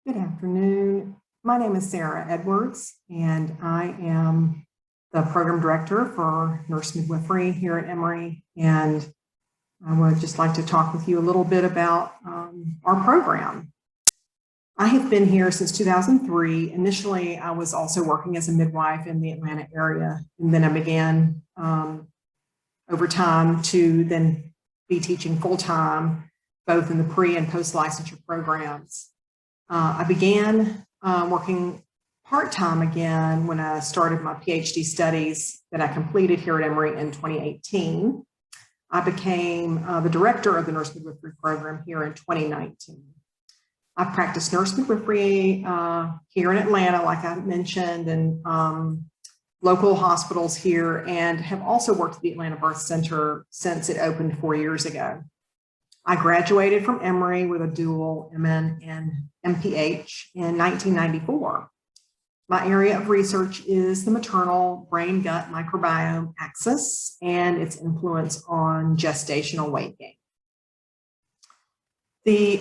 Good afternoon. My name is Sarah Edwards, and I am the program director for nurse midwifery here at Emory. And I would just like to talk with you a little bit about our program. I have been here since 2003. Initially, I was also working as a midwife in the Atlanta area, and then I began over time to then be teaching full-time, both in the pre and post-licensure programs. I began working part-time again when I started my PhD studies that I completed here at Emory in 2018. I became the director of the nurse midwifery program here in 2019. I practiced nurse midwifery here in Atlanta, like I mentioned, and local hospitals here, and have also worked at the Atlanta Birth Center since it opened 4 years ago. I graduated from Emory with a dual MN and MPH in 1994. My area of research is the maternal brain-gut microbiome axis and its influence on gestational weight gain. The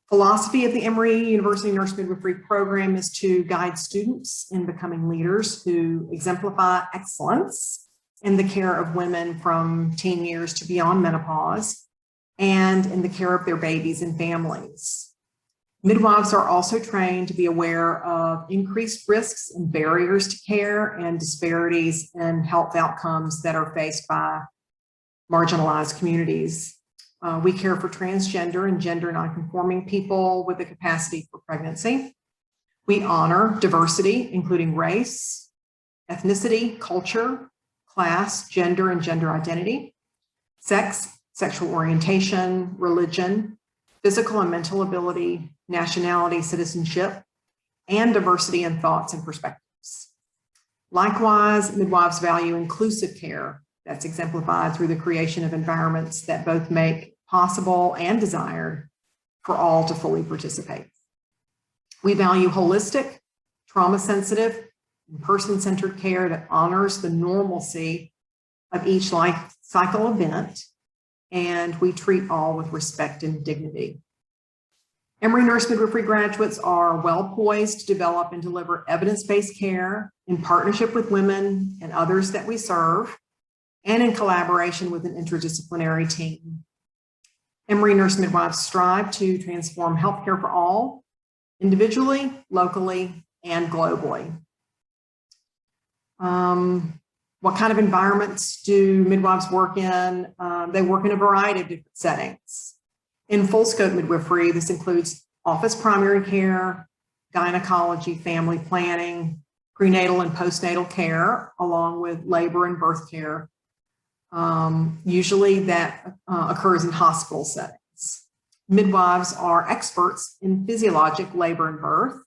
philosophy of the Emory University Nurse Midwifery program is to guide students in becoming leaders who exemplify excellence in the care of women from teen years to beyond menopause, and in the care of their babies and families. Midwives are also trained to be aware of increased risks and barriers to care and disparities in health outcomes that are faced by marginalized communities. We care for transgender and gender nonconforming people with the capacity for pregnancy. We honor diversity, including race, ethnicity, culture, class, gender and gender identity, sex, sexual orientation, religion, physical and mental ability, nationality, citizenship, and diversity in thoughts and perspectives. Likewise, midwives value inclusive care that's exemplified through the creation of environments that both make possible and desired for all to fully participate. We value holistic, trauma-sensitive, and person-centered care that honors the normalcy of each life cycle event, and we treat all with respect and dignity. Emory Nurse Midwifery graduates are well poised to develop and deliver evidence-based care in partnership with women and others that we serve, and in collaboration with an interdisciplinary team. Emory Nurse Midwives strive to transform healthcare for all, individually, locally, and globally. What kind of environments do midwives work in? They work in a variety of different settings. In full scope midwifery, this includes office primary care, gynecology, family planning, prenatal and postnatal care, along with labor and birth care. Usually that occurs in hospital settings. Midwives are experts in physiologic labor and birth,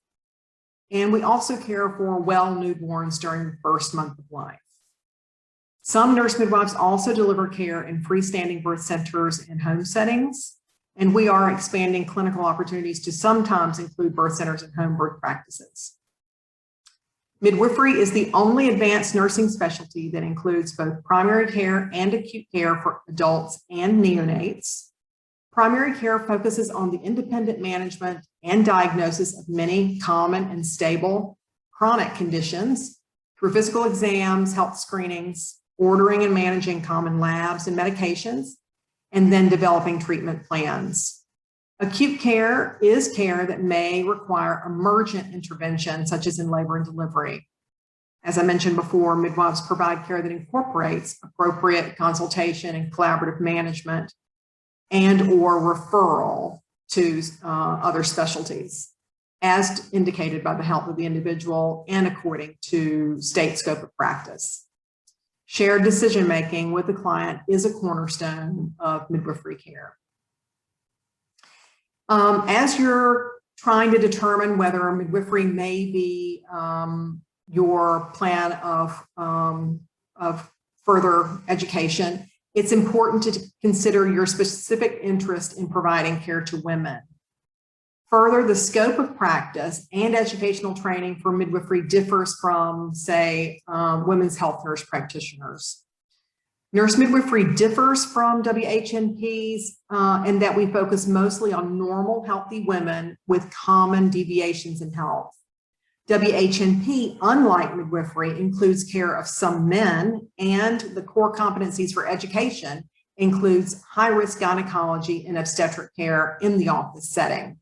and we also care for well newborns during the first month of life. Some nurse midwives also deliver care in freestanding birth centers and home settings, and we are expanding clinical opportunities to sometimes include birth centers and home birth practices. Midwifery is the only advanced nursing specialty that includes both primary care and acute care for adults and neonates. Primary care focuses on the independent management and diagnosis of many common and stable chronic conditions through physical exams, health screenings, ordering and managing common labs and medications, and then developing treatment plans. Acute care is care that may require emergent intervention, such as in labor and delivery. As I mentioned before, midwives provide care that incorporates appropriate consultation and collaborative management and or referral to other specialties, as indicated by the health of the individual and according to state scope of practice. Shared decision-making with the client is a cornerstone of midwifery care. As you're trying to determine whether midwifery may be your plan of further education, it's important to consider your specific interest in providing care to women. Further, the scope of practice and educational training for midwifery differs from, say, women's health nurse practitioners. Nurse midwifery differs from WHNPs in that we focus mostly on normal, healthy women with common deviations in health. WHNP, unlike midwifery, includes care of some men, and the core competencies for education includes high-risk gynecology and obstetric care in the office setting.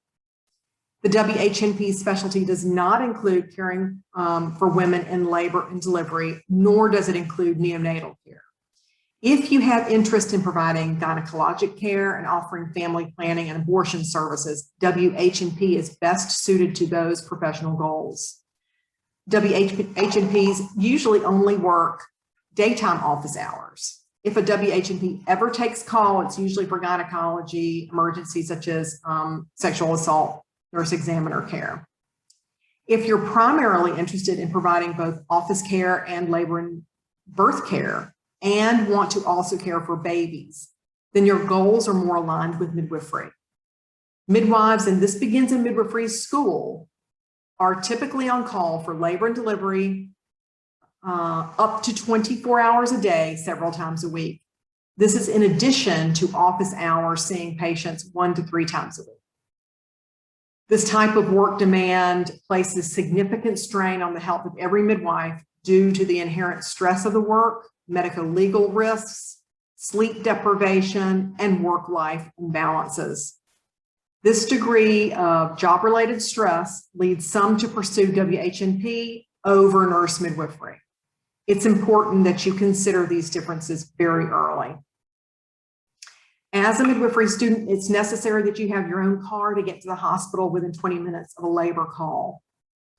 The WHNP specialty does not include caring for women in labor and delivery, nor does it include neonatal care. If you have interest in providing gynecologic care and offering family planning and abortion services, WHNP is best suited to those professional goals. WHNPs usually only work daytime office hours. If a WHNP ever takes call, it's usually for gynecology emergencies such as sexual assault, nurse examiner care. If you're primarily interested in providing both office care and labor and birth care, and want to also care for babies, then your goals are more aligned with midwifery. Midwives, and this begins in midwifery school, are typically on call for labor and delivery up to 24 hours a day, several times a week. This is in addition to office hours seeing patients 1 to 3 times a week. This type of work demand places significant strain on the health of every midwife due to the inherent stress of the work, medico-legal risks, sleep deprivation, and work-life imbalances. This degree of job-related stress leads some to pursue WHNP over nurse midwifery. It's important that you consider these differences very early. As a midwifery student, it's necessary that you have your own car to get to the hospital within 20 minutes of a labor call.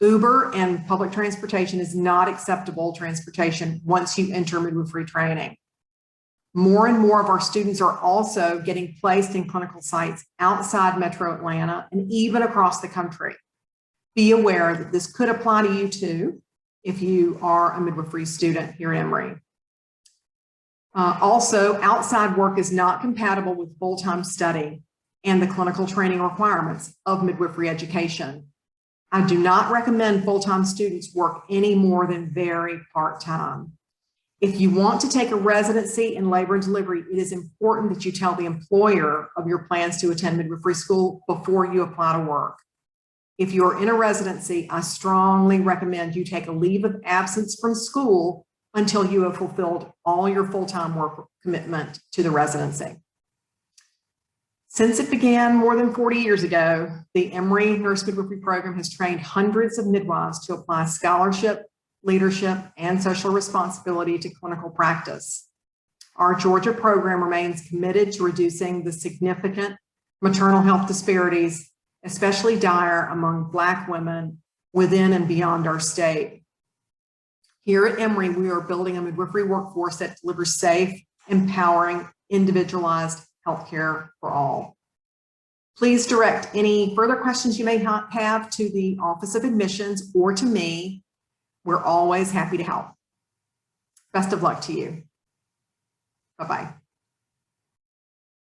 Uber and public transportation is not acceptable transportation once you enter midwifery training. More and more of our students are also getting placed in clinical sites outside Metro Atlanta and even across the country. Be aware that this could apply to you too if you are a midwifery student here at Emory. Also, outside work is not compatible with full-time study and the clinical training requirements of midwifery education. I do not recommend full-time students work any more than very part-time. If you want to take a residency in labor and delivery, it is important that you tell the employer of your plans to attend midwifery school before you apply to work. If you're in a residency, I strongly recommend you take a leave of absence from school until you have fulfilled all your full-time work commitment to the residency. Since it began more than 40 years ago, the Emory Nurse Midwifery Program has trained hundreds of midwives to apply scholarship, leadership, and social responsibility to clinical practice. Our Georgia program remains committed to reducing the significant maternal health disparities, especially dire among Black women within and beyond our state. Here at Emory, we are building a midwifery workforce that delivers safe, empowering, individualized healthcare for all. Please direct any further questions you may have to the Office of Admissions or to me. We're always happy to help. Best of luck to you. Bye-bye.